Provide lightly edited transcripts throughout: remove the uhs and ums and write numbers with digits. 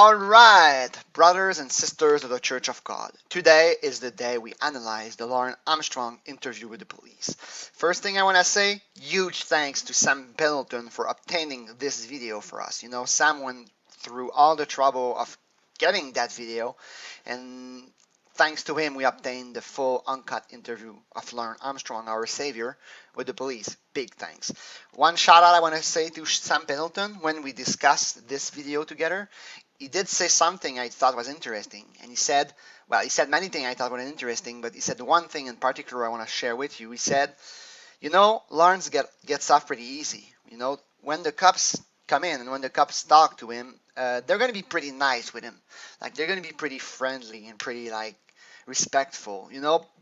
All right, brothers and sisters of the Church of God. Today is the day we analyze the Lorne Armstrong interview with the police. First thing I want to say, huge thanks to Sam Pendleton for obtaining this video for us. Sam went through all the trouble of getting that video, and thanks to him, we obtained the full uncut interview of Lorne Armstrong, our savior, with the police. Big thanks. One shout out I want to say to Sam Pendleton when we discussed this video together. He did say something I thought was interesting, and he said many things I thought were interesting, but he said one thing in particular I want to share with you. He said, Lawrence gets off pretty easy. When the cops come in and when the cops talk to him, they're going to be pretty nice with him. Like, they're going to be pretty friendly and pretty, respectful.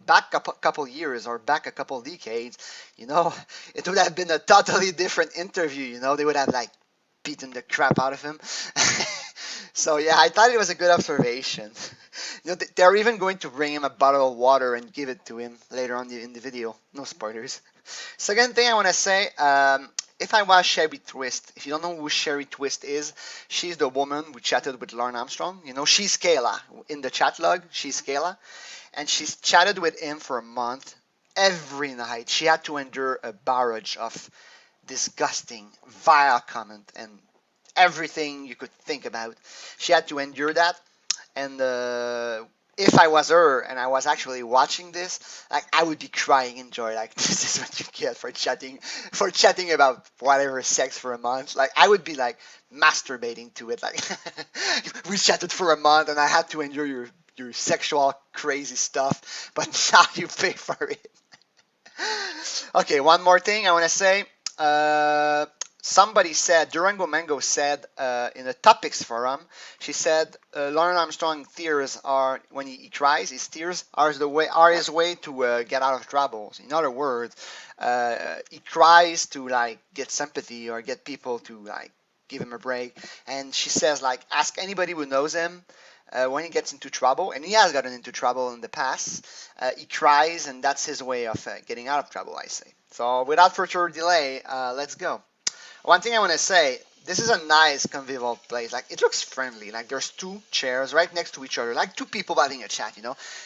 Back a couple years or back a couple decades, it would have been a totally different interview. They would have, beaten the crap out of him. So yeah, I thought it was a good observation. They're even going to bring him a bottle of water and give it to him later on in the video. No spoilers. Second thing I want to say, if I was Sherry Twist, if you don't know who Sherry Twist is, she's the woman who chatted with Lorne Armstrong. She's Kayla. In the chat log, she's Kayla. And she's chatted with him for a month. Every night, she had to endure a barrage of disgusting, vile comment and everything you could think about. She had to endure that. And if I was her and I was actually watching this, I would be crying in joy. This is what you get for chatting about whatever sex for a month. I would be masturbating to it. We chatted for a month and I had to endure your sexual crazy stuff, but now you pay for it. Okay, one more thing I want to say. Somebody said, Durango Mango said in the topics forum, she said Lorne Armstrong tears are, when he cries, his tears are his way to get out of troubles. In other words, he cries to get sympathy or get people to give him a break. And she says ask anybody who knows him. When he gets into trouble, and he has gotten into trouble in the past, he cries, and that's his way of getting out of trouble, I say. So without further delay, let's go. One thing I want to say, this is a nice, convivial place. It looks friendly. There's two chairs right next to each other, two people having a chat,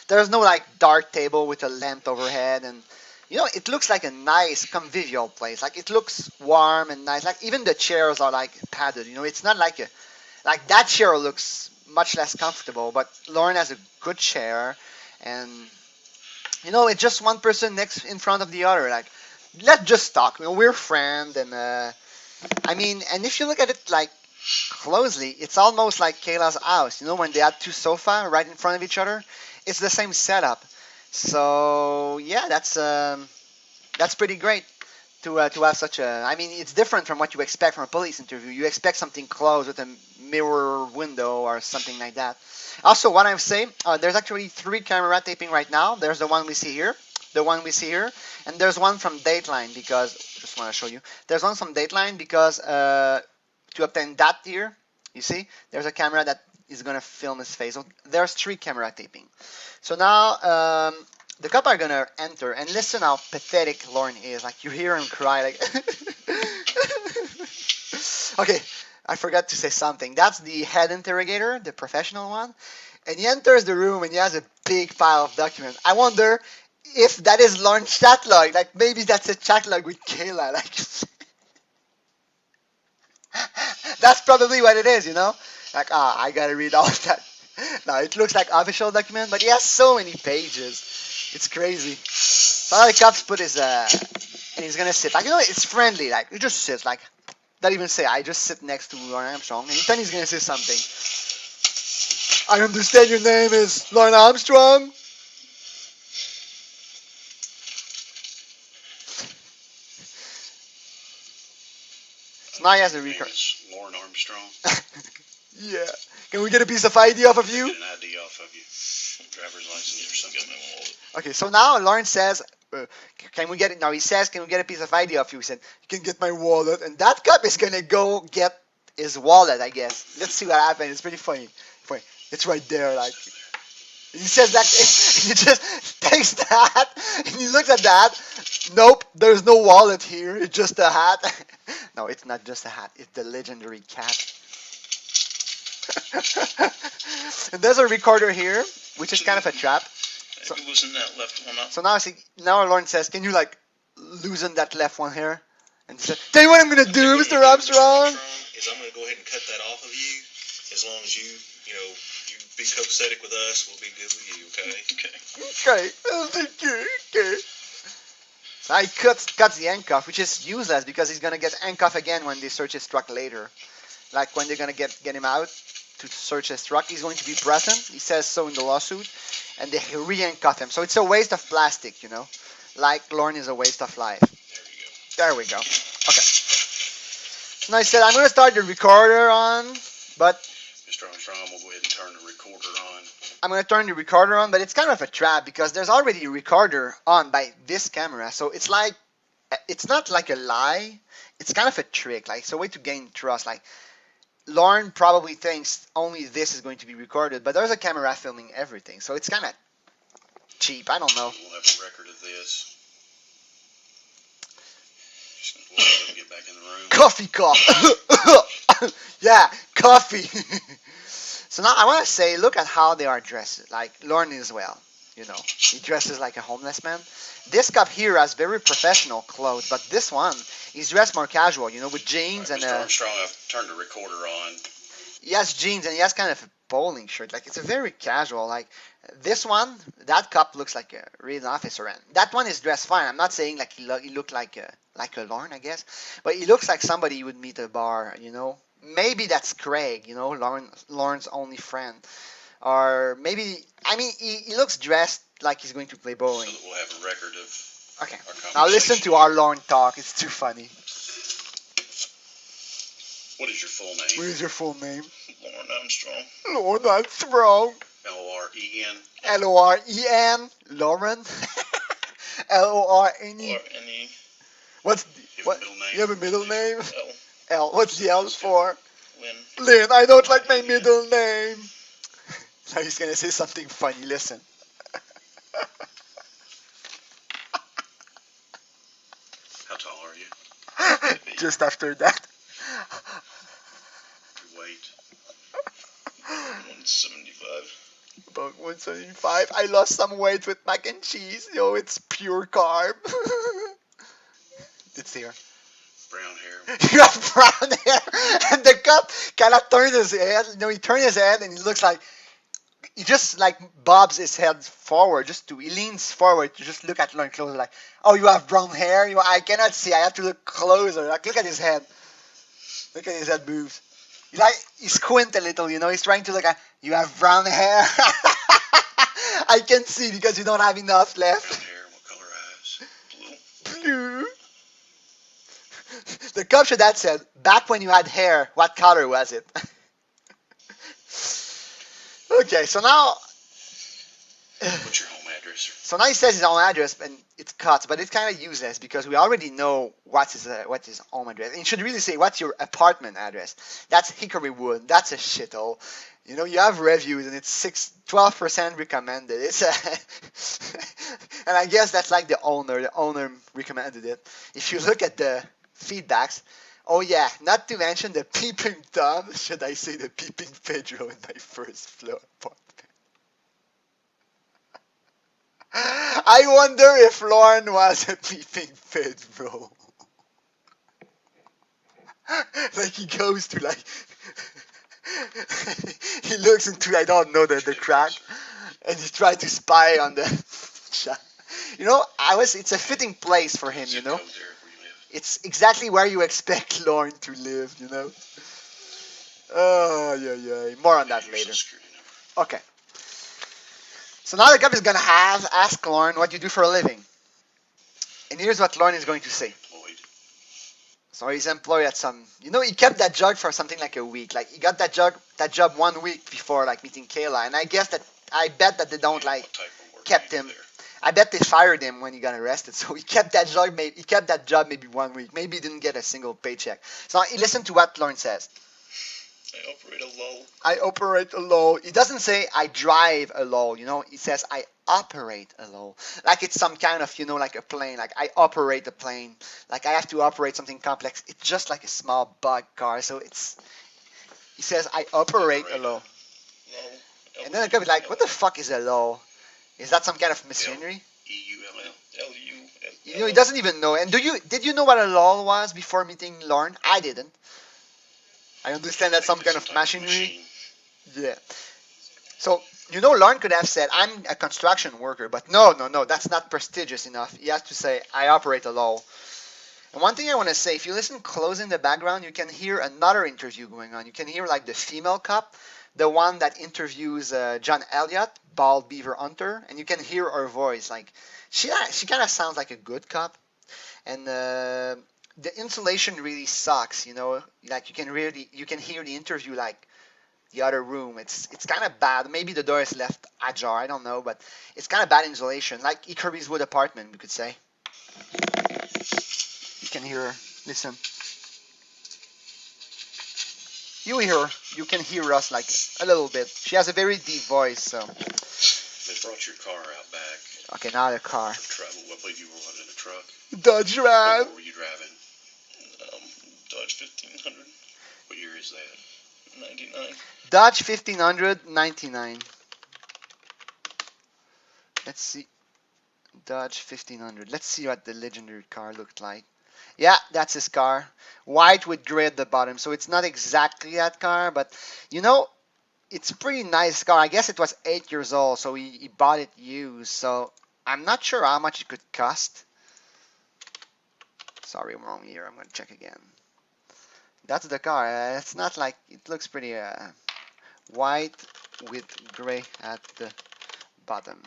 There's no, dark table with a lamp overhead, and, it looks like a nice, convivial place. It looks warm and nice. Even the chairs are, padded, It's not that chair looks much less comfortable, but Lorne has a good chair, and, it's just one person in front of the other. Let's just talk. We're friends, and, and if you look at it closely, it's almost like Kayla's house. When they had two sofas right in front of each other, it's the same setup. So yeah, that's pretty great to have such a. It's different from what you expect from a police interview. You expect something close with a mirror window or something like that. Also, what I'm saying, there's actually 3 camera taping right now. There's the one we see here. And there's one from Dateline because, just want to show you, there's one from Dateline because to obtain that here, you see, there's a camera that is going to film his face. So there's 3 camera taping. So now the couple are going to enter and listen how pathetic Lorne is. You hear him cry Okay, I forgot to say something. That's the head interrogator, the professional one. And he enters the room and he has a big pile of documents. I wonder if that is Lorne's chat log, maybe that's a chat log with Kayla, that's probably what it is, I gotta read all of that. No, it looks like official document, but he has so many pages, it's crazy. So the cops put his, and he's gonna sit, it's friendly, he just sits, not even say, I just sit next to Lorne Armstrong, and then he's gonna say something. I understand your name is Lorne Armstrong. So now he has a record. Lorne Armstrong. Yeah. Can we get a piece of ID off of you? Get an ID off of you. Driver's license or something. Okay, so now Lorne says, can we get it? Now he says, can we get a piece of ID off you? He said, you can get my wallet. And that cop is going to go get his wallet, I guess. Let's see what happens. It's pretty funny. It's right there. He says that, he just takes that, and he looks at that. Nope, there's no wallet here. It's just a hat. No, it's not just a hat. It's the legendary cat. And there's a recorder here, which is kind of a trap. So, loosen that left one up. So now Lorne says, can you like loosen that left one here? And he said, tell you what I'm gonna do, Mr. Armstrong. Is I'm gonna go ahead and cut that off of you. As long as you be copacetic with us, we'll be good with you. Okay. Okay. So he cuts the handcuff, which is useless because he's gonna get handcuffed again when the search his truck later. Like when they're gonna get him out to search his truck, he's going to be present. He says so in the lawsuit, and they re-handcuff him. So it's a waste of plastic, like Lorne is a waste of life. There we go. Okay. So now I said I'm gonna start the recorder on, but Mr. Armstrong, we'll go ahead and turn the recorder on. I'm going to turn the recorder on, but it's kind of a trap because there's already a recorder on by this camera. So it's not like a lie. It's kind of a trick. Like, it's a way to gain trust. Like, Lorne probably thinks only this is going to be recorded, but there's a camera filming everything. So it's kind of cheap. I don't know. We'll have a record of this. Just going to go ahead and get back in the room. Coffee cough. Yeah, coffee. So now I want to say, look at how they are dressed. Like Lorne as well, he dresses like a homeless man. This cop here has very professional clothes, but this one, he's dressed more casual, with jeans and Mr. Armstrong, I've turned the recorder on. He has jeans and he has kind of a bowling shirt. Like it's a very casual. Like this one, that cop looks like a real officer, and that one is dressed fine. I'm not saying like he looked like a Lorne, I guess, but he looks like somebody you would meet at a bar, Maybe that's Craig, Lorne's only friend. Or maybe, he looks dressed like he's going to play bowling. So we'll have a record of Okay. Now listen to our Lorne talk. It's too funny. What is your full name? What is your full name? Lorne Armstrong. Lorne Armstrong. L-O-R-E-N. L-O-R-E-N. Lauren. L-O-R-N-E. L-O-R-N-E. What's what? Middle name? You have a middle name? L. L. What's the L for? Lynn. Lynn. I don't like my middle name. Now he's gonna say something funny. Listen. How tall are you? Just after that. Your weight. 175. About 175. I lost some weight with mac and cheese. It's pure carb. It's here. Brown hair. You have brown hair. And the cop kind of turned his head. He turned his head and he looks like, he just like bobs his head forward. He leans forward to just look at Lorne closer. Like, oh, you have brown hair? I cannot see. I have to look closer. Like, look at his head. Look at his head moves. He squint a little, He's trying to look at, you have brown hair. I can see because you don't have enough left. Brown hair. What color eyes? Blue. The cop should have said, back when you had hair, what color was it? Okay, so now... What's your home address? So now he says his home address, and it's cut, but it's kind of useless because we already know what's his home address. And you should really say, what's your apartment address? That's Hickory Wood. That's a shithole. You have reviews, and it's 12% recommended. And I guess that's like the owner. The owner recommended it. If you look at the feedbacks, oh yeah, not to mention the peeping Tom, should I say the peeping Pedro in my first floor apartment. I wonder if Lorne was a peeping Pedro. Like he goes to he looks into, I don't know, the crack, and he tries to spy on the shot. It's a fitting place for him, It's exactly where you expect Lorne to live, Oh, yeah. More on that later. Okay. So now the cop is going to ask Lorne what you do for a living. And here's what Lorne is going to say. So he's employed at some, he kept that job for something like a week. Like he got that job 1 week before meeting Kayla. And I bet that they don't kept him. I bet they fired him when he got arrested. So he kept that job maybe 1 week. Maybe he didn't get a single paycheck. So now listen to what Lorne says. I operate a low. He doesn't say I drive a low, He says I operate a low. Like it's some kind of, like a plane. Like I operate a plane. Like I have to operate something complex. It's just like a small bug car. So He says, I operate a law. Law. And then the guy is like, what the fuck is a law? Is that some kind of machinery? EULL. LUL. You know, he doesn't even know. And did you know what a law was before meeting Lorne? I didn't. I understand that's some kind of machinery. Yeah. So, you know, Lorne could have said, I'm a construction worker, but no, that's not prestigious enough. He has to say, I operate a law. And one thing I want to say, if you listen close in the background, you can hear another interview going on. You can hear like the female cop, the one that interviews John Elliott, bald beaver hunter, and you can hear her voice. Like she kind of sounds like a good cop, and the insulation really sucks. You know, like you can hear the interview like the other room. It's kind of bad. Maybe the door is left ajar. I don't know, but it's kind of bad insulation, like Icarus Wood apartment, we could say. You can hear her. Listen. You can hear us like a little bit. She has a very deep voice, so. They brought your car out back. Okay, now the car. For travel. I believe you were in a truck. Dodge Ram. What were you driving? Dodge 1500. What year is that? 99. Dodge 1500, 99. Let's see. Dodge 1500. Let's see what the legendary car looked like. Yeah, that's his car. White with gray at the bottom. So it's not exactly that car, but you know, it's a pretty nice car. I guess it was 8 years old, so he bought it used. So I'm not sure how much it could cost. Sorry, I'm wrong here. I'm going to check again. That's the car. It's not like, it looks pretty white with gray at the bottom.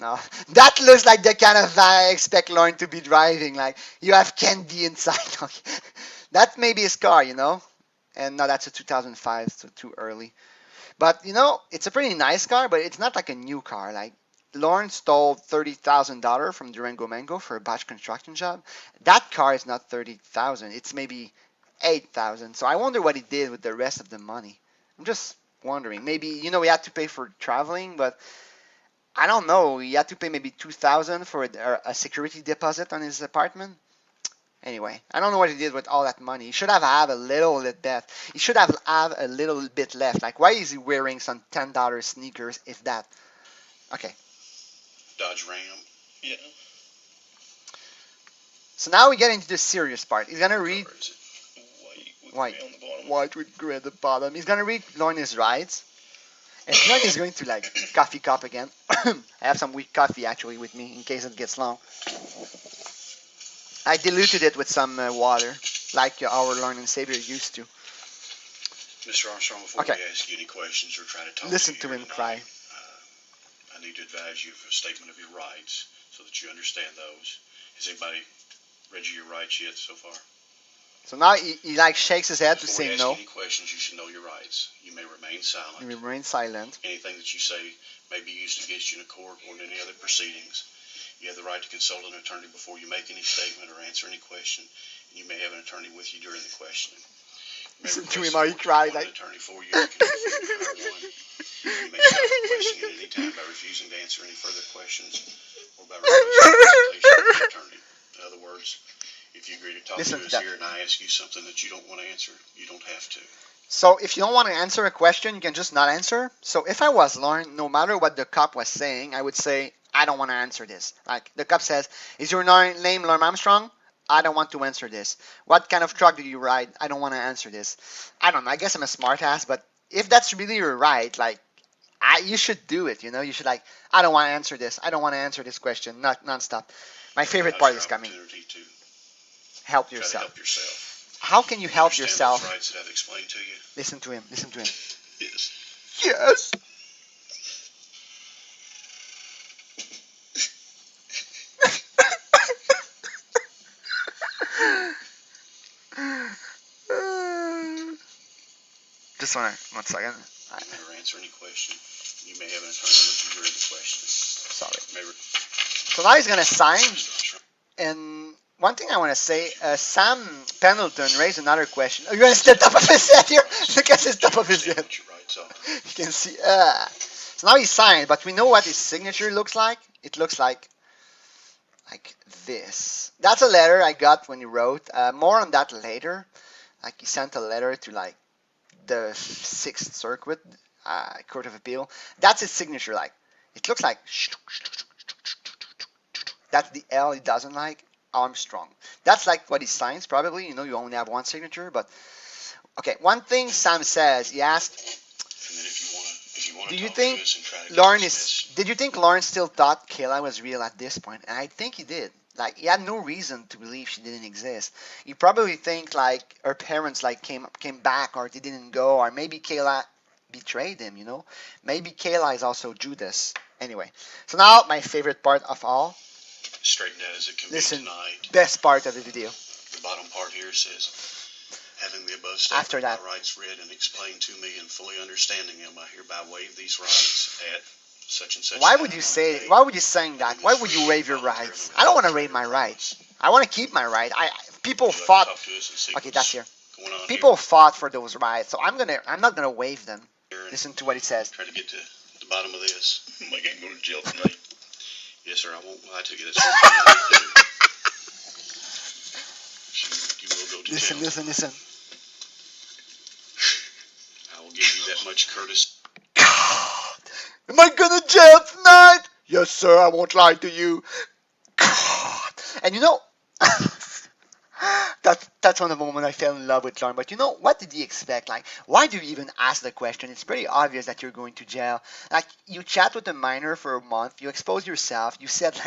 No, that looks like the kind of van I expect Lorne to be driving. Like, you have candy inside. Okay. That may be his car, you know? And no, that's a 2005, so too early. But, you know, it's a pretty nice car, but it's not like a new car. Like, Lorne stole $30,000 from Durango Mango for a batch construction job. That car is not $30,000. It's maybe $8,000. So I wonder what he did with the rest of the money. I'm just wondering. Maybe, you know, he had to pay for traveling, but I don't know. He had to pay maybe $2,000 for a security deposit on his apartment. Anyway, I don't know what he did with all that money. He should have had a little bit left. He should have a little bit left. Like, why is he wearing some $10 sneakers, if that? Okay. Dodge Ram. Yeah. So now we get into the serious part. He's gonna read White with gray on the bottom. White with gray at the bottom. He's gonna read Lorne's rights. And Lorne is going to like coffee cup again. I have some weak coffee actually with me in case it gets long. I diluted it with some water, like our Lord and Savior used to. Mr. Armstrong, before we ask you any questions or try to talk Listen to him tonight, cry. I need to advise you of a statement of your rights so that you understand those. Has anybody read you your rights yet so far? So now he like shakes his head to say no. Before we ask any questions, you should know your rights. You may remain silent. You remain silent. Anything that you say may be used against you in a court or in any other proceedings. You have the right to consult an attorney before you make any statement or answer any question. And you may have an attorney with you during the questioning. Listen to him how he cried. An attorney for you. You can hire one. You may stop the questioning at any time by refusing to answer any further questions or by refusing consultation with an attorney. In other words, if you agree to talk to us here and I ask you something that you don't want to answer, you don't have to. So if you don't want to answer a question, you can just not answer. So if I was Lorne, no matter what the cop was saying, I would say, I don't want to answer this. Like the cop says, is your name Lorne Armstrong? I don't want to answer this. What kind of truck do you ride? I don't want to answer this. I don't know. I guess I'm a smart ass, but if that's really your right, like, you should do it, you know? You should like, I don't want to answer this. I don't want to answer this question, not nonstop. My favorite part is coming. Help yourself. How can you help yourself? Rights that I've explained to you? Listen to him. Listen to him. Yes. Yes. Just one second. Never answer any question. You may have an attorney with you during the question. Sorry. So now he's gonna sign. And one thing I want to say, Sam Pendleton raised another question. Oh, you're gonna see the top of his head here. Look at the top of his head. You can see. So now he signed, but we know what his signature looks like. It looks like this. That's a letter I got when he wrote. More on that later. Like he sent a letter to like the Sixth Circuit Court of Appeal. That's his signature. Like it looks like that's the L he doesn't like. Armstrong. That's like what he signs probably. You know, you only have one signature, but okay. One thing Sam says, he asked, And then if you want "Do to you talk think to us and try to get Lorne this is? mess, Did you think Lorne still thought Kayla was real at this point?" And I think he did. Like he had no reason to believe she didn't exist. He probably think like her parents like came back or they didn't go or maybe Kayla betrayed him. You know, maybe Kayla is also Judas. Anyway, so now my favorite part of all. straightened out as it can Listen, be tonight. best part of the video. The bottom part here says, having the above After statement that. of my rights read and explained to me and fully understanding them, I hereby waive these rights at such and such Why time would you on say? date. Why would you saying that? Why would you waive your rights? I don't want to waive my rights. I want to keep my right. People Would you like to fought. talk to us and see Okay, that's what's here. going on People fought for those rights, so I'm not gonna waive them. here and Listen to what he says. try to get to the bottom of this. Am I going to go to jail tonight? Yes, sir. I won't lie to you. That's what I'm going to do. You will go to Listen, jail. listen. I will give you that much courtesy. God, am I gonna jail tonight? Yes, sir. I won't lie to you. God, and you know. That's one of the moments I fell in love with Lorne. But you know, what did he expect? Like, why do you even ask the question? It's pretty obvious that you're going to jail. Like, you chat with a minor for a month, you expose yourself, you said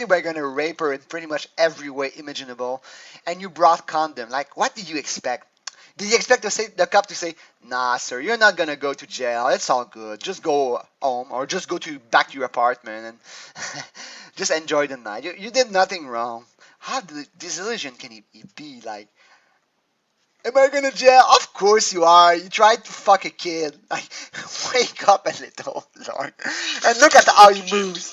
you were gonna rape her in pretty much every way imaginable, and you brought condom. Like, what did you expect? Did you expect the cop to say, "Nah, sir, you're not gonna go to jail. It's all good. Just go home or just go back to your apartment and just enjoy the night. You did nothing wrong." How disillusioned can he be? Like, am I gonna jail? Of course you are. You tried to fuck a kid. Like, wake up a little, Lord. And look at how he moves.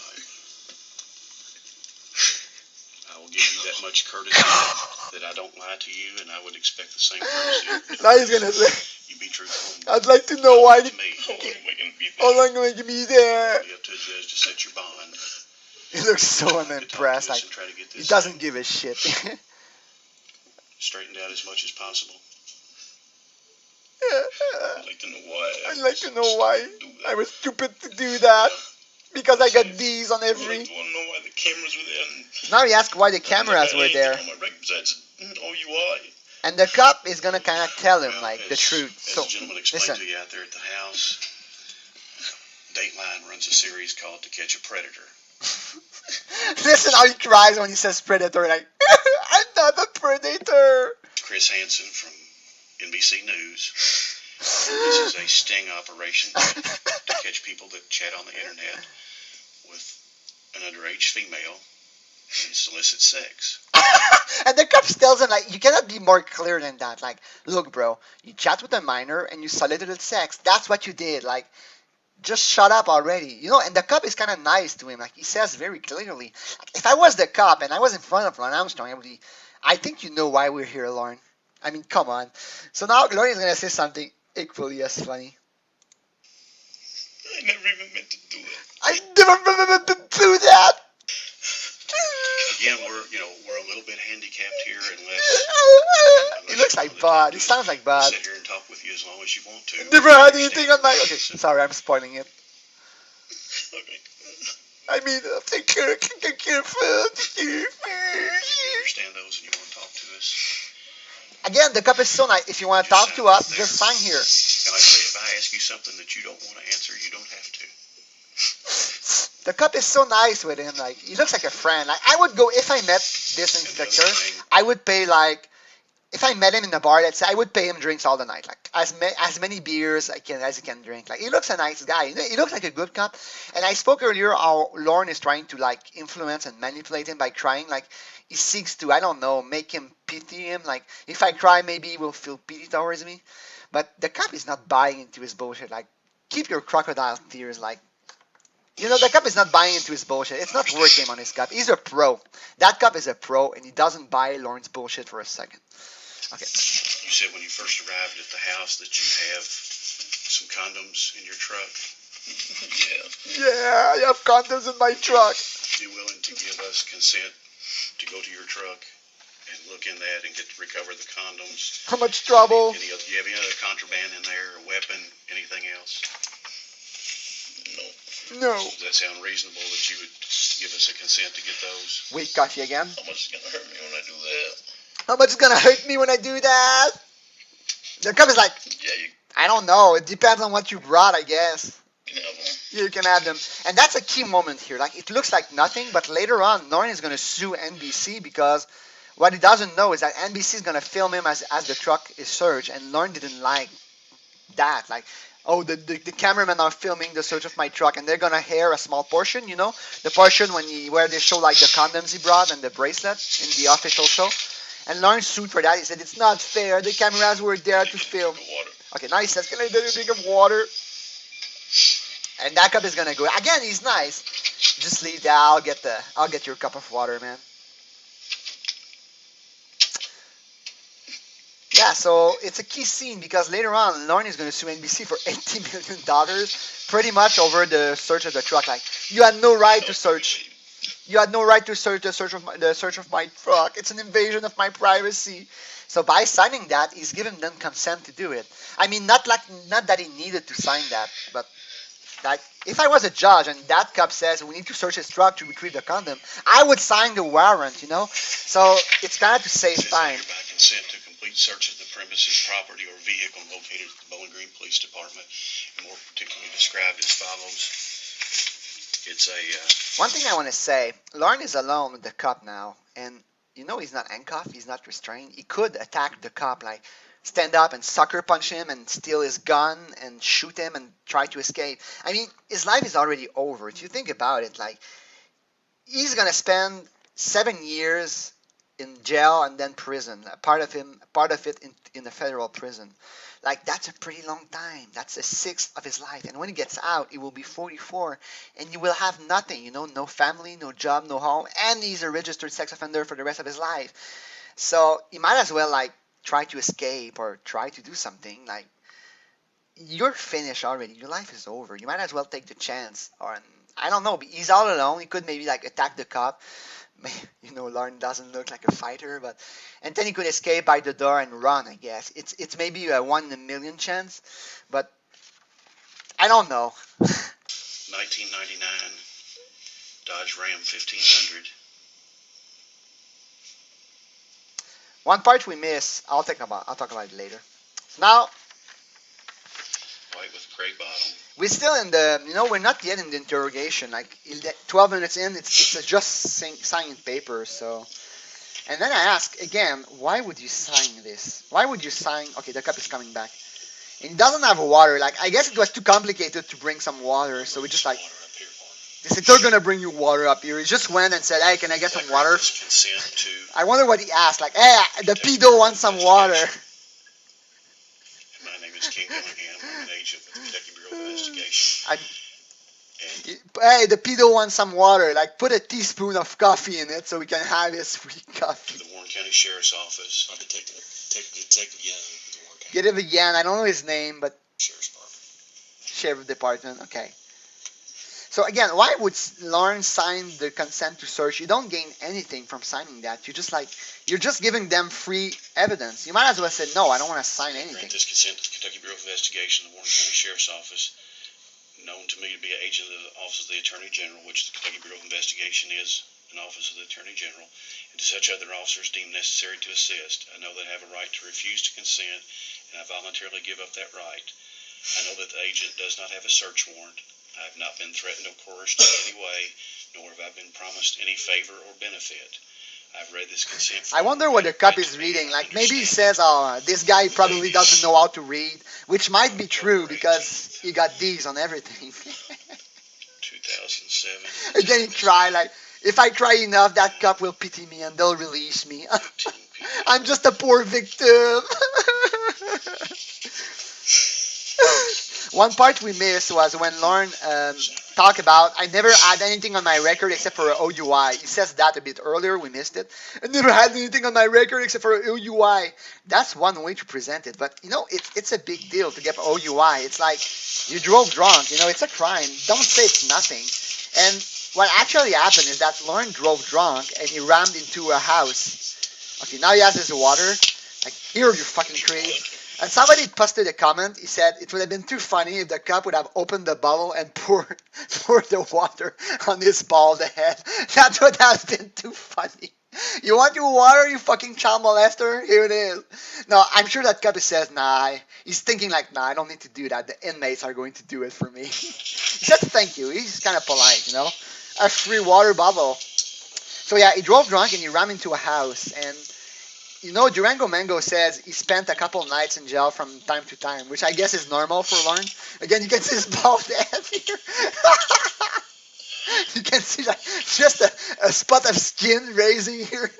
I will give you that much courtesy that I don't lie to you, and I would expect the same courtesy. Now he's gonna say, You be truthful. I'd like to know why. To me. How long am I gonna be there? It'll be up to a judge to set your bond. He looks so unimpressed. Like, he doesn't give a shit. Straightened out as much as possible. I'd like to know why. I'd like to know why I was stupid to do that. Because I got D's on every. I want to know why the cameras were there. Now he asks why the cameras were there. And the cop is gonna kind of tell him like the truth. So As the gentleman explained listen. to you out there at the house, Dateline runs a series called To Catch a Predator. Listen how he cries when he says predator. Like, I'm not a predator. Chris Hansen from NBC News. This is a sting operation to catch people that chat on the internet with an underage female and solicit sex. And the cops tells him like, you cannot be more clear than that. Like, look, bro, you chat with a minor and you solicited sex. That's what you did. Like, just shut up already. You know, and the cop is kind of nice to him. Like, he says very clearly, if I was the cop and I was in front of Lorne Armstrong, I would be, I think you know why we're here, Lorne. I mean, come on. So now Lorne is going to say something equally as funny. I never even meant to do it. I never meant to do that. Again, we're a little bit handicapped here unless He looks like Bud. He sounds like I'll Bud. sit here and talk with you as long as you want to. Never had anything on my. Okay, sorry, I'm spoiling it. Okay. I mean, take care of food. If you understand those and you want to talk to us. Again, the cup is so nice. If you want to talk to us, just sign here. And like I say, if I ask you something that you don't want to answer, you don't have to. The cup is so nice with him. Like, he looks like a friend. Like, I would go if I met this inspector. I would pay like, if I met him in the bar, let's say, I would pay him drinks all the night. Like as many beers as he can drink. Like, he looks a nice guy. You know, he looks like a good cop. And I spoke earlier how Lorne is trying to like influence and manipulate him by crying. Like, he seeks to, I don't know, make him pity him. Like, if I cry, maybe he will feel pity towards me. But the cop is not buying into his bullshit. Like, keep your crocodile tears. Like, you know, the cop is not buying into his bullshit. It's not worth him on his cop. He's a pro. That cop is a pro, and he doesn't buy Lorne's bullshit for a second. Okay. You said when you first arrived at the house that you have some condoms in your truck. Yeah, I have condoms in my truck. Be willing to give us consent to go to your truck and look in that and get to recover the condoms? How much trouble? Do you have any other contraband in there, a weapon, anything else? No. Does that sound reasonable that you would give us a consent to get those? Wait, coffee again. How much is going to hurt me when I do that? How much is gonna hurt me when I do that? The cup is like, Yeah, I don't know. It depends on what you brought, I guess. you can have them. You can add them. And that's a key moment here. Like, it looks like nothing, but later on, Lorne is going to sue NBC because what he doesn't know is that NBC is going to film him as the truck is searched, and Lorne didn't like that. Like, oh, the cameramen are filming the search of my truck, and they're going to air a small portion, you know, the portion where they show, like, the condoms he brought and the bracelet in the official show. And Lorne sued for that. He said, it's not fair. The cameras were there to film. Okay, now he says, can I get a drink of water? And that cup is gonna go. Again, he's nice. Just leave that. I'll get your cup of water, man. Yeah, so it's a key scene because later on, Lorne is gonna sue NBC for $80 million, pretty much over the search of the truck. Like, you had no right to search. You had no right to search the search of my truck. It's an invasion of my privacy. So by signing that, he's given them consent to do it. I mean, not that he needed to sign that, but like, if I was a judge and that cop says we need to search his truck to retrieve the condom, I would sign the warrant, you know? So it's kind of to say fine. By consent to complete search of the premises, property, or vehicle located at the Bowling Green Police Department, and more particularly described as follows. It's a... One thing I want to say, Lorne is alone with the cop now, and you know he's not handcuffed, he's not restrained. He could attack the cop, like stand up and sucker punch him and steal his gun and shoot him and try to escape. I mean, his life is already over. If you think about it, like, he's gonna spend 7 years in jail and then prison. Part of it in the federal prison. Like, that's a pretty long time. That's a sixth of his life. And when he gets out, he will be 44, and he will have nothing, you know, no family, no job, no home, and he's a registered sex offender for the rest of his life. So he might as well, like, try to escape or try to do something. Like, you're finished already. Your life is over. You might as well take the chance. Or, I don't know, he's all alone. He could maybe, like, attack the cop. You know, Lorne doesn't look like a fighter, and then he could escape by the door and run, I guess. It's maybe a 1 in a million chance, but I don't know. 1999 Dodge Ram 1500. One part we miss, I'll talk about it later. Now, White with a gray bottom. we're still in the, you know, we're not yet in the interrogation. Like, 12 minutes in, it's just signing paper. So, and then I ask again, why would you sign this? Why would you sign? Okay, the cup is coming back. And it doesn't have water. Like, I guess it was too complicated to bring some water, so we just like, they said they're gonna bring you water up here. He just went and said, hey, can I get some water? Consent to... I wonder what he asked. Like, hey, the pedo wants some water. My name is King Gillingham. I'm an agent with the Kentucky Bureau of Investigation. Hey, the pedo wants some water. Like, put a teaspoon of coffee in it so we can have his free coffee. The Warren County Sheriff's Office. Detective Yan with the Warren County. Get him Yan. I don't know his name, but Sheriff's Department. Sheriff Department. Okay. So again, why would Lorne sign the consent to search? You don't gain anything from signing that. You're just giving them free evidence. You might as well say, no, I don't want to sign anything. Grant this consent to the Kentucky Bureau of Investigation, the Warren County Sheriff's Office, known to me to be an agent of the Office of the Attorney General, which the Kentucky Bureau of Investigation is an Office of the Attorney General, and to such other officers deemed necessary to assist. I know they have a right to refuse to consent, and I voluntarily give up that right. I know that the agent does not have a search warrant. I have not been threatened or coerced in any way, nor have I been promised any favor or benefit. I've read this consent form. I wonder what the cop is reading. Like, maybe he says, oh, this guy probably doesn't know how to read, which might be true because he got D's on everything. 2007. Again, he cry like, if I cry enough, that cop will pity me and they'll release me. I'm just a poor victim. One part we missed was when Lorne talked about, I never had anything on my record except for an OUI. He says that a bit earlier, we missed it. I never had anything on my record except for an OUI. That's one way to present it, but you know, it's a big deal to get an OUI. It's like, you drove drunk, you know, it's a crime. Don't say it's nothing. And what actually happened is that Lorne drove drunk and he rammed into a house. Okay, now he has his water. Like, here, you fucking creep. And somebody posted a comment. He said it would have been too funny if the cop would have opened the bottle and poured the water on his bald head. That would have been too funny. You want your water, you fucking child molester? Here it is. No, I'm sure that cop says, nah. He's thinking like, nah, I don't need to do that. The inmates are going to do it for me. He says thank you. He's kind of polite, you know. A free water bottle. So yeah, he drove drunk and he ran into a house. And you know, Durango Mango says he spent a couple nights in jail from time to time, which I guess is normal for Lorne. Again, you can see his bald head here. You can see like just a spot of skin raising here.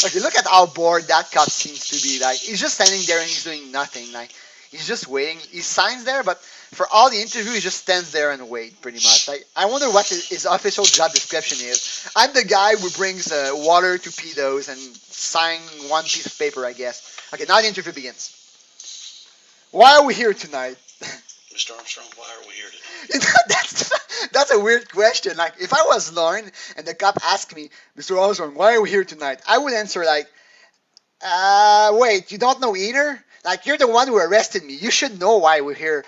Okay, look at how bored that cop seems to be. Like, he's just standing there and he's doing nothing. Like, he's just waiting. He signs there, but for all the interview, he just stands there and wait, pretty much. Like, I wonder what his official job description is. I'm the guy who brings water to pedos and sign one piece of paper, I guess. Okay, now the interview begins. Why are we here tonight? Mr. Armstrong, why are we here today? You know, that's a weird question. Like, if I was Lorne and the cop asked me, Mr. Armstrong, why are we here tonight? I would answer like, wait, you don't know either? Like, you're the one who arrested me. You should know why we're here.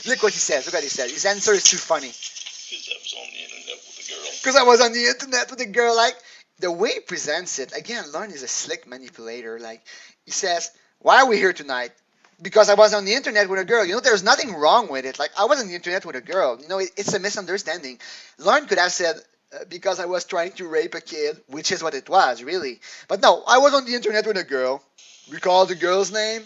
Look what he says. Look what he says. His answer is too funny. Because I was on the internet with a girl. Because I was on the internet with a girl. Like, the way he presents it, again, Lorne is a slick manipulator. Like, he says, why are we here tonight? Because I was on the internet with a girl. You know, there's nothing wrong with it. Like, I was on the internet with a girl. You know, it's a misunderstanding. Lorne could have said, because I was trying to rape a kid, which is what it was, really. But no, I was on the internet with a girl. Recall the girl's name?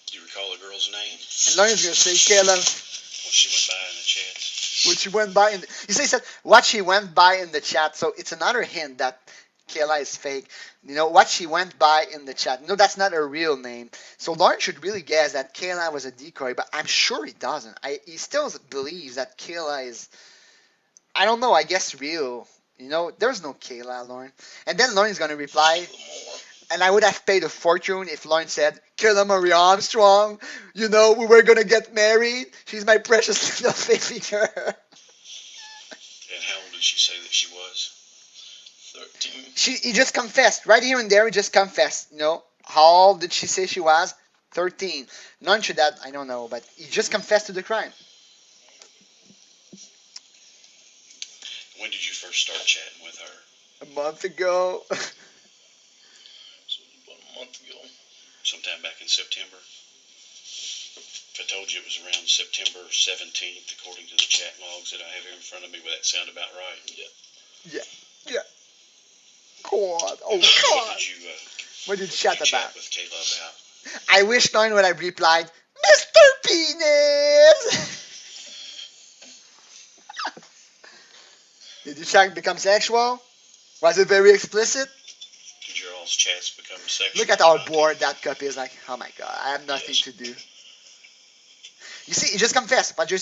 Do you recall the girl's name? And Lorne's going to say, Kayla. What she went by in the chat. What she went by in the, he said, what she went by in the chat. So it's another hint that Kayla is fake. You know, what she went by in the chat. No, that's not her real name. So Lorne should really guess that Kayla was a decoy, but I'm sure he doesn't. He still believes that Kayla is, I don't know, I guess real. You know, there's no Kayla, Lorne. And then Lorne is going to reply, and I would have paid a fortune if Lorne said, Kayla Marie Armstrong, you know, we were going to get married. She's my precious little baby girl. And how old did she say that she was? 13. He just confessed. Right here and there, he just confessed. You know, how old did she say she was? 13. None should that, I don't know, but he just confessed to the crime. When did you first start chatting with her? A month ago. So about a month ago. Sometime back in September. If I told you it was around September 17th, according to the chat logs that I have here in front of me, would that sound about right? Yeah. Yeah. God. Oh, What God. did you, What did you chat about? with Kayla about? I wish Lorne would have replied, Mr. Penis! Did the chat become sexual? Was it very explicit? Did your all's chats become sexual? Look at how bored that cup is. Like, oh my God, I have nothing to do. You see, you just confessed. Was your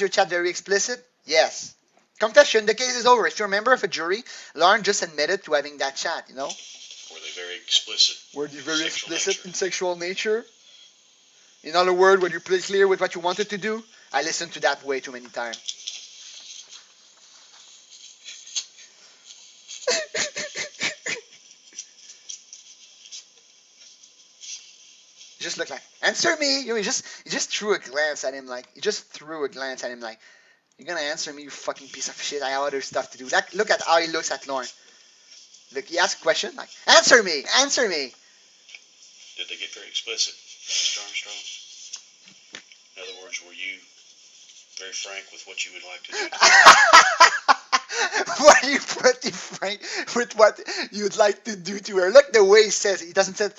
chat very explicit? Yes. Confession, the case is over. If you're a member of a jury, Lorne just admitted to having that chat, you know? Were they very explicit? Were they very Sexual explicit nature. in sexual nature? In other words, were you pretty clear with what you wanted to do? I listened to that way too many times. You just look like, answer me. You know, he just threw a glance at him like, you're gonna answer me, you fucking piece of shit. I have other stuff to do. Look at how he looks at Lorne. Look, he asks a question like, answer me. Did they get very explicit, Mr. Armstrong? In other words, were you very frank with what you would like to do? Were you pretty frank with what you'd like to do to her? Look the way he says it. He doesn't say,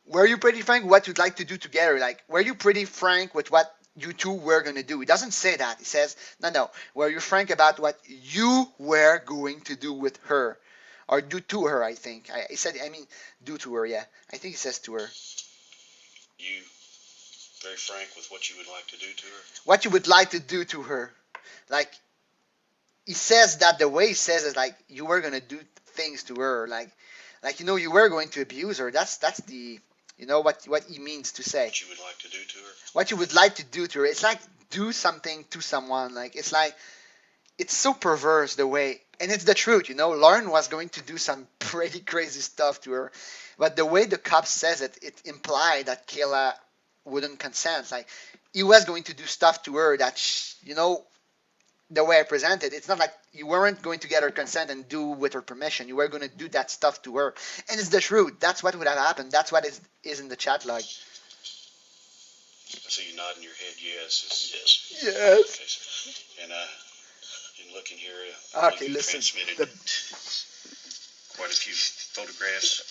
were you pretty frank with what you'd like to do together? Like, were you pretty frank with what you two were going to do? He doesn't say that. He says, no. Were you frank about what you were going to do with her? Or do to her, I think. He said, do to her, yeah. I think he says to her. You very frank with what you would like to do to her? What you would like to do to her. Like, he says that the way he says is like, you were going to do things to her. Like, you know, you were going to abuse her. That's the, you know, what he means to say. What you would like to do to her? What you would like to do to her. It's like, do something to someone. Like, it's like, it's so perverse the way, and it's the truth, Lorne was going to do some pretty crazy stuff to her, but the way the cop says it, it implied that Kayla wouldn't consent. Like he was going to do stuff to her that, the way I presented, it's not like you weren't going to get her consent and do with her permission. You were going to do that stuff to her, and it's the truth. That's what would have happened. That's what is in the chat log. I see you nodding your head yes. Yes. Yes. Okay. And in looking here, okay, you listen. transmitted quite a few photographs.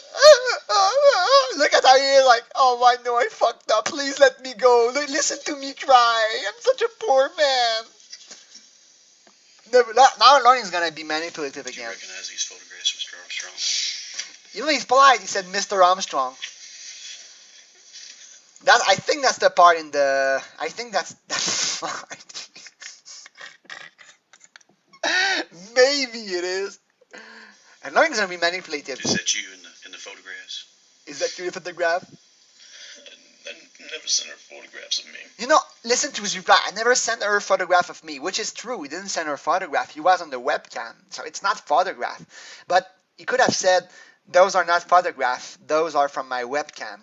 Look at how you're like, oh, I know I fucked up. Please let me go. Listen to me cry. I'm such a poor man. Now Lorne's gonna be manipulative again. Do you recognize these photographs, Mr. Armstrong? He's polite. He said, Mr. Armstrong. I think that's the part in the. I think that's the part. Maybe it is. And Lorne's gonna be manipulative. Is that you in the photographs? Is that you in the photograph? I never sent her photographs of me. Listen to his reply. I never sent her a photograph of me, which is true. He didn't send her a photograph. He was on the webcam, so it's not photograph. But he could have said, those are not photographs. Those are from my webcam,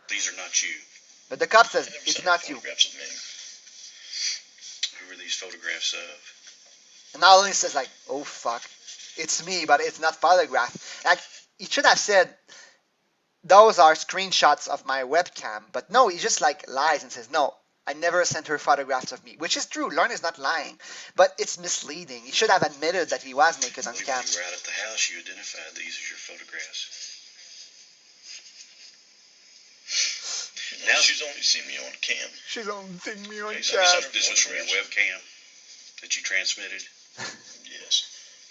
These are not you. But the cop says, it's not you. Photographs of me. Who are these photographs of? And now he says, like, oh, fuck. It's me, but it's not photograph. Like, he should have said, those are screenshots of my webcam. But no, he just like lies and says, no, I never sent her photographs of me. Which is true. Lorne is not lying. But it's misleading. He should have admitted that he was naked on cam. When you were out at the house, you identified these as your photographs. Now she's only seen me on cam. She's only seen me on cam. This was from your webcam that you transmitted? Yes.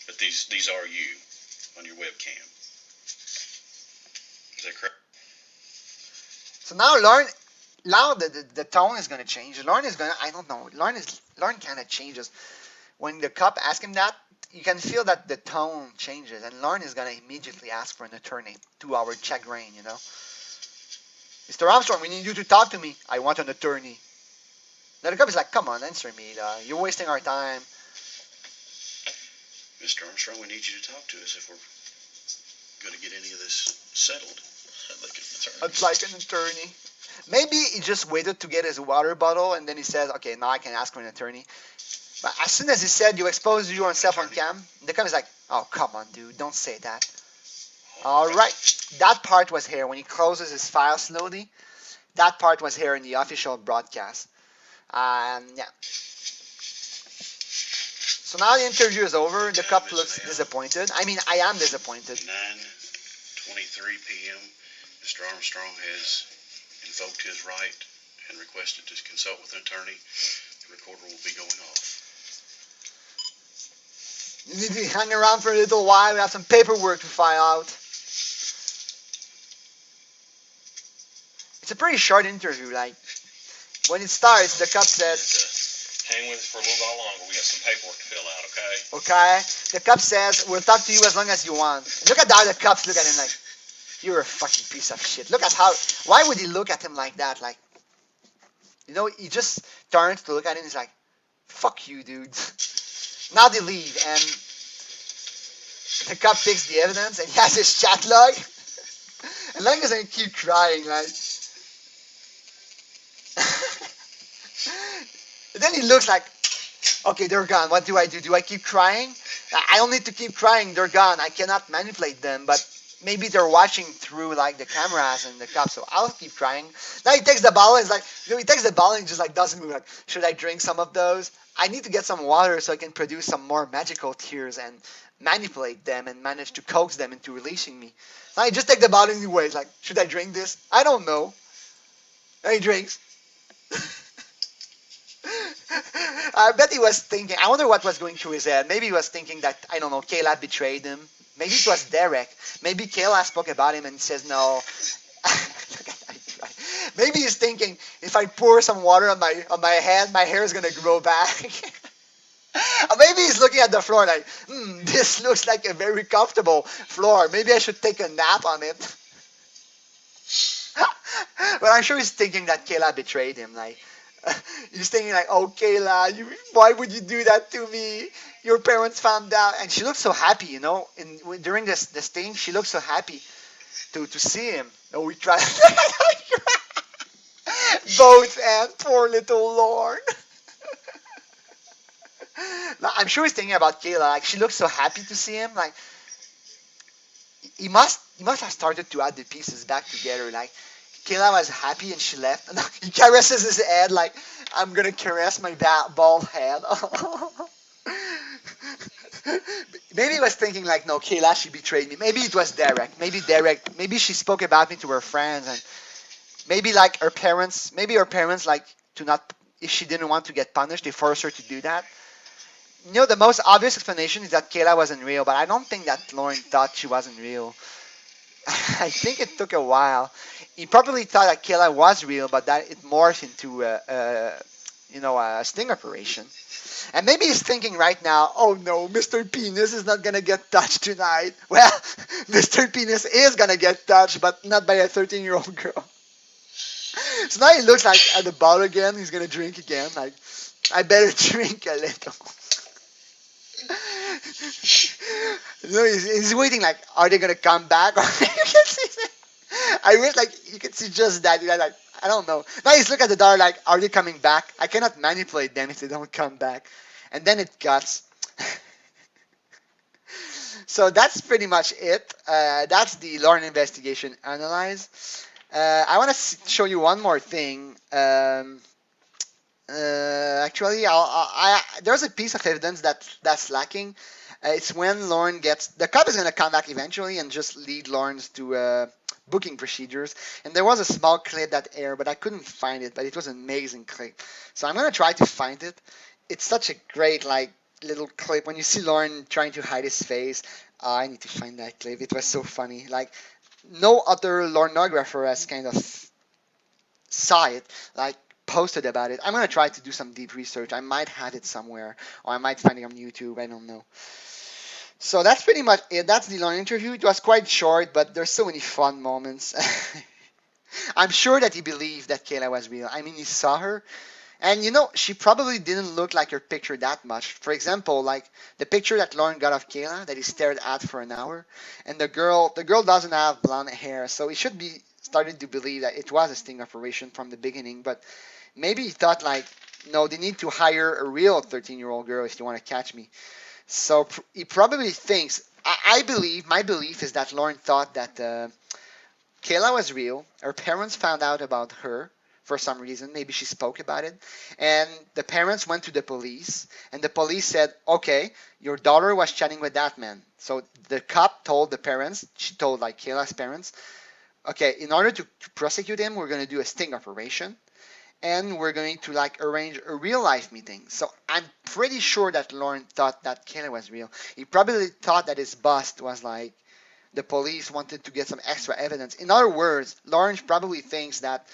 But these are you on your webcam. Is that correct? So now Lorne, the tone is going to change. Lorne is going to, I don't know, Lorne kind of changes. When the cop asks him that, you can feel that the tone changes, and Lorne is going to immediately ask for an attorney, to our chagrin, Mr. Armstrong, we need you to talk to me. I want an attorney. Now the cop is like, come on, answer me. You're wasting our time. Mr. Armstrong, we need you to talk to us if we're going to get any of this settled. I'd like an attorney. Maybe he just waited to get his water bottle, and then he says, okay, now I can ask for an attorney. But as soon as he said, you exposed yourself on cam, the cop is like, oh, come on, dude, don't say that. All right. That part was here when he closes his file slowly. That part was here in the official broadcast. Yeah. So now the interview is over. The cop looks disappointed. I mean, I am disappointed. 9:23 p.m. Mr. Armstrong has invoked his right and requested to consult with an attorney. The recorder will be going off. You need to hang around for a little while. We have some paperwork to file out. It's a pretty short interview. Like, when it starts, the cop says, hang with us for a little while longer. We got some paperwork to fill out, okay? Okay. The cop says, we'll talk to you as long as you want. Look at how the cops look at him like, you're a fucking piece of shit. Look at how, why would he look at him like that? Like, he just turns to look at him and he's like, fuck you, dude. Now they leave, and the cop picks the evidence, and he has his chat log. And Lang is going to keep crying, like. And then he looks like, okay, they're gone. What do I do? Do I keep crying? I don't need to keep crying. They're gone. I cannot manipulate them, but maybe they're watching through like the cameras and the cops, so I'll keep crying. Now he takes the bottle and he takes the bottle and just like doesn't move. Like, should I drink some of those? I need to get some water so I can produce some more magical tears and manipulate them and manage to coax them into releasing me. Now he just takes the bottle and he waits. Like, should I drink this? I don't know. And he drinks. I bet he was thinking, I wonder what was going through his head. Maybe he was thinking that, I don't know, Kayla betrayed him. Maybe it was Derek. Maybe Kayla spoke about him and says no. Maybe he's thinking, if I pour some water on my head, my hair is going to grow back. Or maybe he's looking at the floor like, this looks like a very comfortable floor. Maybe I should take a nap on it. But I'm sure he's thinking that Kayla betrayed him. Like, He's thinking like, oh Kayla, why would you do that to me? Your parents found out, and she looked so happy, And during this thing, she looked so happy to see him. And we tried both and poor little Lorne. I'm sure he's thinking about Kayla. Like she looks so happy to see him. Like he must have started to add the pieces back together. Like Kayla was happy and she left. And he caresses his head like I'm gonna caress my bald head. Maybe he was thinking like, no, Kayla, she betrayed me. Maybe it was Derek. Maybe she spoke about me to her friends, and maybe like her parents like to not. If she didn't want to get punished, they forced her to do that. The most obvious explanation is that Kayla wasn't real, but I don't think that Lorne thought she wasn't real. I think it took a while. He probably thought that Kayla was real, but that it morphed into a sting operation. And maybe he's thinking right now, oh no, Mr. Penis is not gonna get touched tonight. Well, Mr. Penis is gonna get touched, but not by a 13-year-old girl. So now he looks like at the bottle again. He's gonna drink again. Like, I better drink a little. He's waiting. Like, are they gonna come back? I wish like you could see just that. Like, I don't know. Now he's looking at the door. Like, are they coming back? I cannot manipulate them if they don't come back. And then it cuts. So that's pretty much it. That's the Lorne investigation analyze. I want to show you one more thing. Actually, there's a piece of evidence that's lacking. It's when Lorne gets the cop is gonna come back eventually and just lead Lawrence to booking procedures. And there was a small clip that aired, but I couldn't find it. But it was an amazing clip, so I'm gonna try to find it. It's such a great like little clip when you see Lorne trying to hide his face. I need to find that clip. It was so funny. Like no other Lornographer has kind of saw it. Like posted about it. I'm gonna try to do some deep research. I might have it somewhere, or I might find it on YouTube. I don't know. So that's pretty much it. That's the long interview. It was quite short, but there's so many fun moments. I'm sure that he believed that Kayla was real. I mean, he saw her, and she probably didn't look like her picture that much. For example, like the picture that Lorne got of Kayla that he stared at for an hour, and the girl doesn't have blonde hair, so he should be starting to believe that it was a sting operation from the beginning. But maybe he thought like, no, they need to hire a real 13-year-old girl if they want to catch me. So he probably thinks. I believe my belief is that Lorne thought that Kayla was real. Her parents found out about her for some reason. Maybe she spoke about it, and the parents went to the police, and the police said, "Okay, your daughter was chatting with that man." So the cop told the parents. She told like Kayla's parents, "Okay, in order to prosecute him, we're going to do a sting operation." And we're going to like arrange a real life meeting. So I'm pretty sure that Lorne thought that Kayla was real. He probably thought that his bust was like the police wanted to get some extra evidence. In other words, Lorne probably thinks that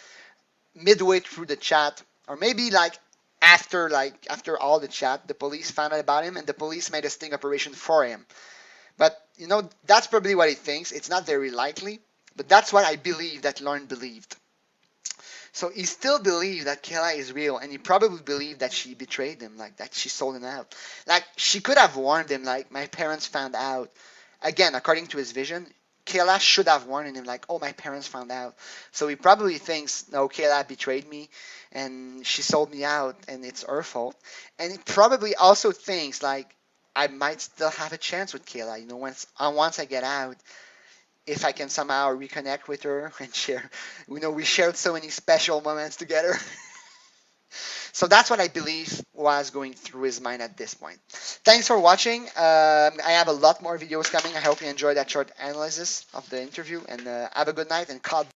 midway through the chat, or maybe like after all the chat, the police found out about him and the police made a sting operation for him. But that's probably what he thinks. It's not very likely, but that's what I believe that Lorne believed. So he still believed that Kayla is real, and he probably believed that she betrayed him, like that she sold him out. Like she could have warned him, like my parents found out. Again, according to his vision, Kayla should have warned him, like, oh, my parents found out. So he probably thinks, no, Kayla betrayed me, and she sold me out, and it's her fault. And he probably also thinks, like, I might still have a chance with Kayla, once I get out, if I can somehow reconnect with her and share. We shared so many special moments together. So that's what I believe was going through his mind at this point. Thanks for watching. I have a lot more videos coming. I hope you enjoyed that short analysis of the interview, and have a good night, and God